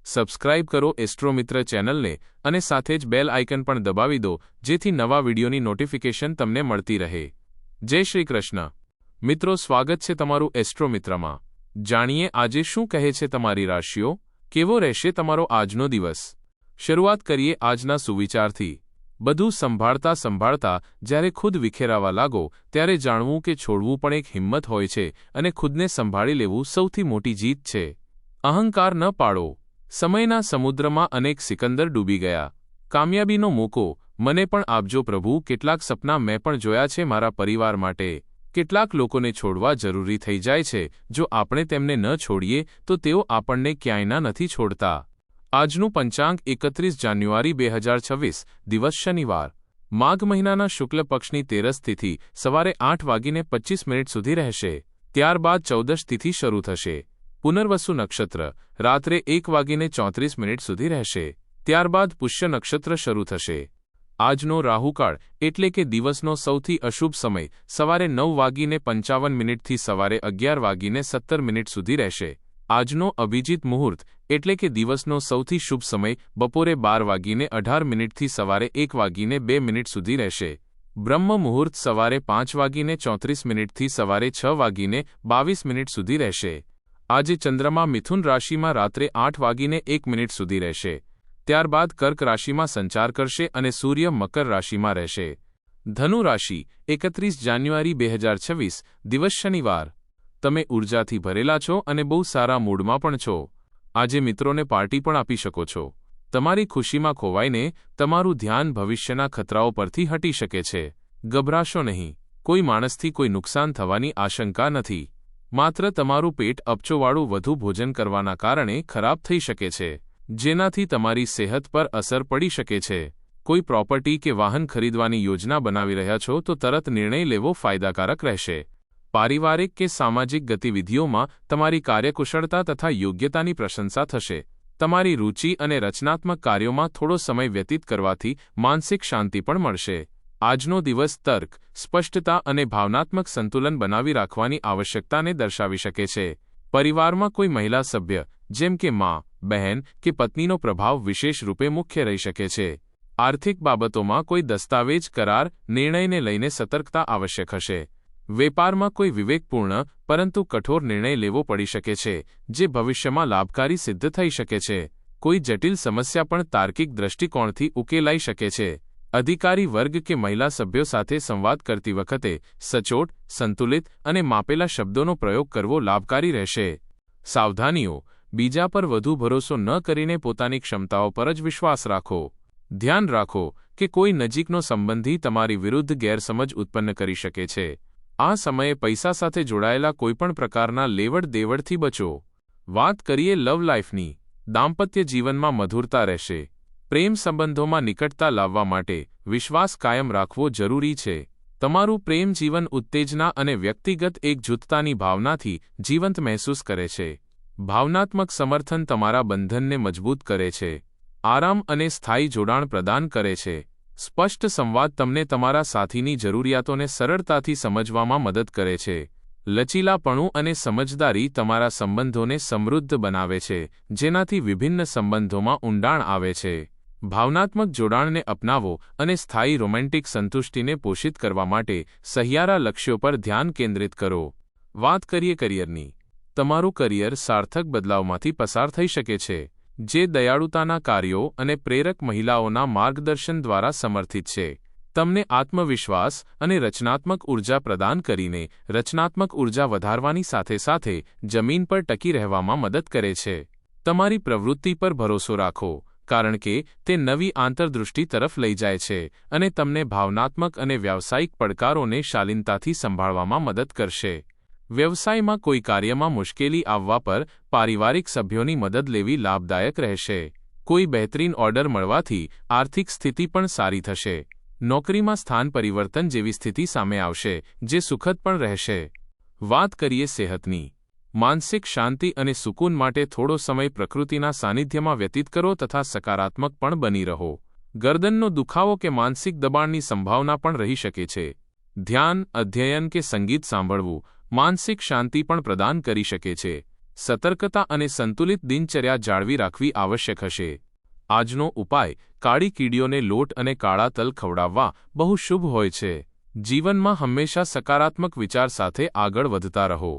Subscribe કરો એસ્ટ્રોમિત્ર ચેનલને અને સાથે જ બેલ આઇકન પણ દબાવી દો જેથી નવા વિડીયોની નોટિફિકેશન તમને મળતી રહે। જય શ્રી કૃષ્ણ મિત્રો, સ્વાગત છે તમારું એસ્ટ્રોમિત્રમાં। જાણીએ આજે શું કહે છે તમારી રાશિઓ, કેવો રહેશે તમારો આજનો દિવસ। શરૂઆત કરીએ આજના સુવિચારથી। બધું સંભાળતા સંભાળતા જ્યારે ખુદ વિખેરાવા લાગો ત્યારે જાણવું કે છોડવું પણ એક હિંમત હોય છે અને ખુદને સંભાળી લેવું સૌથી મોટી જીત છે। અહંકાર ન પાડો। સમયના સમુદ્રમાં અનેક સિકંદર ડૂબી ગયા। કામયાબીનો મોકો મને પણ આપજો પ્રભુ। કેટલાક સપના મેં પણ જોયા છે મારા પરિવાર માટે। કેટલાક લોકોને છોડવા જરૂરી થઈ જાય છે। જો આપણે તેમને ન છોડીએ તો તેઓ આપણને ક્યાંયના નથી છોડતા। આજનું પંચાંગ 31 જાન્યુઆરી 2026 દિવસ શનિવાર। માઘ મહિનાના શુક્લ પક્ષની તેરસ તિથિ સવારે 8:25 સુધી રહેશે। ત્યારબાદ ચૌદશ તિથિ શરૂ થશે। પુનર્વસુ નક્ષત્ર રાત્રે 1:34 સુધી રહેશે। ત્યારબાદ પુષ્ય નક્ષત્ર શરૂ થશે। આજનો રાહુકાળ એટલે કે દિવસનો સૌથી અશુભ સમય સવારે 9:55 થી સવારે 11:17 સુધી રહેશે। આજનો અભિજીત મુહૂર્ત એટલે કે દિવસનો સૌથી શુભ સમય બપોરે 12:18 થી સવારે 1:02 સુધી રહેશે। બ્રહ્મ મુહૂર્ત સવારે 5:34 થી સવારે 6:22 સુધી રહેશે। આજે ચંદ્રમા મિથુન રાશિમાં રાત્રે 8:01 સુધી રહેશે। ત્યારબાદ કર્ક રાશિમાં સંચાર કરશે અને સૂર્ય મકર રાશિમાં રહેશે। ધનુ રાશિ 31 જાન્યુઆરી 2026 દિવસ શનિવાર। તમે ઉર્જાથી ભરેલા છો અને બહુ સારા મૂડમાં પણ છો। આજે મિત્રોને પાર્ટી પણ આપી શકો છો। તમારી ખુશીમાં ખોવાઈને તમારું ધ્યાન ભવિષ્યના ખતરાઓ પરથી હટી શકે છે। ગભરાશો નહીં, કોઈ માણસથી કોઈ નુકસાન થવાની આશંકા નથી। માત્ર તમારું પેટ અપચોવાળું વધુ ભોજન કરવાના કારણે ખરાબ થઈ શકે છે, જેનાથી તમારી સેહત પર અસર પડી શકે છે। કોઈ પ્રોપર્ટી કે વાહન ખરીદવાની યોજના બનાવી રહ્યા છો તો તરત નિર્ણય લેવો ફાયદાકારક રહેશે। પારિવારિક કે સામાજિક ગતિવિધિઓમાં તમારી કાર્યકુશળતા તથા યોગ્યતાની પ્રશંસા થશે। તમારી રુચિ અને રચનાત્મક કાર્યોમાં થોડો સમય વ્યતીત કરવાથી માનસિક શાંતિ પણ મળશે। આજનો દિવસ તર્ક, સ્પષ્ટતા અને ભાવનાત્મક સંતુલન બનાવી રાખવાની આવશ્યકતાને દર્શાવી શકે છે। પરિવારમાં કોઈ મહિલા સભ્ય જેમ કે મા, બહેન કે પત્નીનો પ્રભાવ વિશેષ રૂપે મુખ્ય રહી શકે છે। આર્થિક બાબતોમાં કોઈ દસ્તાવેજ, કરાર, નિર્ણયને લઈને સતર્કતા આવશ્યક હશે। વેપારમાં કોઈ વિવેકપૂર્ણ પરંતુ કઠોર નિર્ણય લેવો પડી શકે છે જે ભવિષ્યમાં લાભકારી સિદ્ધ થઈ શકે છે। કોઈ જટિલ સમસ્યા પણ તાર્કિક દૃષ્ટિકોણથી ઉકેલાઈ શકે છે। અધિકારી વર્ગ કે મહિલા સભ્યો સાથે સંવાદ કરતી વખતે સચોટ, સંતુલિત અને માપેલા શબ્દોનો પ્રયોગ કરવો લાભકારી રહેશે। સાવધાનીઓ, બીજા પર વધુ ભરોસો ન કરીને પોતાની ક્ષમતાઓ પર જ વિશ્વાસ રાખો। ધ્યાન રાખો કે કોઈ નજીકનો સંબંધી તમારી વિરુદ્ધ ગેરસમજ ઉત્પન્ન કરી શકે છે। આ સમયે પૈસા સાથે જોડાયેલા કોઈપણ પ્રકારના લેવડ દેવડથી બચો। વાત કરીએ લવ લાઈફની। દાંપત્ય જીવનમાં મધુરતા રહેશે। પ્રેમ સંબંધોમાં નિકટતા લાવવા માટે વિશ્વાસ કાયમ રાખવો જરૂરી છે। તમારું પ્રેમ જીવન ઉત્તેજના અને વ્યક્તિગત એકજૂથતાની ભાવનાથી જીવંત મહેસૂસ કરે છે। ભાવનાત્મક સમર્થન તમારા બંધનને મજબૂત કરે છે, આરામ અને સ્થાયી જોડાણ પ્રદાન કરે છે। સ્પષ્ટ સંવાદ તમને તમારા સાથીની જરૂરિયાતોને સરળતાથી સમજવામાં મદદ કરે છે। લચીલાપણું અને સમજદારી તમારા સંબંધોને સમૃદ્ધ બનાવે છે, જેનાથી વિભિન્ન સંબંધોમાં ઊંડાણ આવે છે। ભાવનાત્મક જોડાણને અપનાવો અને સ્થાયી રોમેન્ટિક સંતુષ્ટિને પોષિત કરવા માટે સહિયારા લક્ષ્યો પર ધ્યાન કેન્દ્રિત કરો। વાત કરીએ કરિયરની। તમારું કરિયર સાર્થક બદલાવમાંથી પસાર થઈ શકે છે, જે દયાળુતાના કાર્યો અને પ્રેરક મહિલાઓના માર્ગદર્શન દ્વારા સમર્થિત છે। તમને આત્મવિશ્વાસ અને રચનાત્મક ઉર્જા પ્રદાન કરીને રચનાત્મક ઉર્જા વધારવાની સાથે સાથે જમીન પર ટકી રહેવામાં મદદ કરે છે। તમારી પ્રવૃત્તિ પર ભરોસો રાખો, કારણ કે તે નવી આંતરદૃષ્ટિ તરફ લઈ જાય છે અને તમને ભાવનાત્મક અને વ્યાવસાયિક પડકારોને શાલીનતાથી સંભાળવામાં મદદ કરશે। વ્યવસાયમાં કોઈ કાર્યમાં મુશ્કેલી આવવા પર પારિવારિક સભ્યોની મદદ લેવી લાભદાયક રહેશે। કોઈ બહેતરીન ઓર્ડર મળવાથી આર્થિક સ્થિતિ પણ સારી થશે। નોકરીમાં સ્થાન પરિવર્તન જેવી સ્થિતિ સામે આવશે જે સુખદ પણ રહેશે। વાત કરીએ સેહતની। માનસિક શાંતિ અને સુકૂન માટે થોડો સમય પ્રકૃતિના સાનિધ્યમાં વ્યતીત કરો તથા સકારાત્મક પણ બની રહો। ગરદનનો દુખાવો કે માનસિક દબાણની સંભાવના પણ રહી શકે છે। ધ્યાન, અધ્યયન કે સંગીત સાંભળવું માનસિક શાંતિ પણ પ્રદાન કરી શકે છે। સતર્કતા અને સંતુલિત દિનચર્યા જાળવી રાખવી આવશ્યક હશે. આજનો ઉપાય: કાળી કીડીઓને લોટ અને કાળા તલ ખવડાવવા બહુ શુભ હોય છે. જીવનમાં હંમેશા સકારાત્મક વિચાર સાથે આગળ વધતા રહો.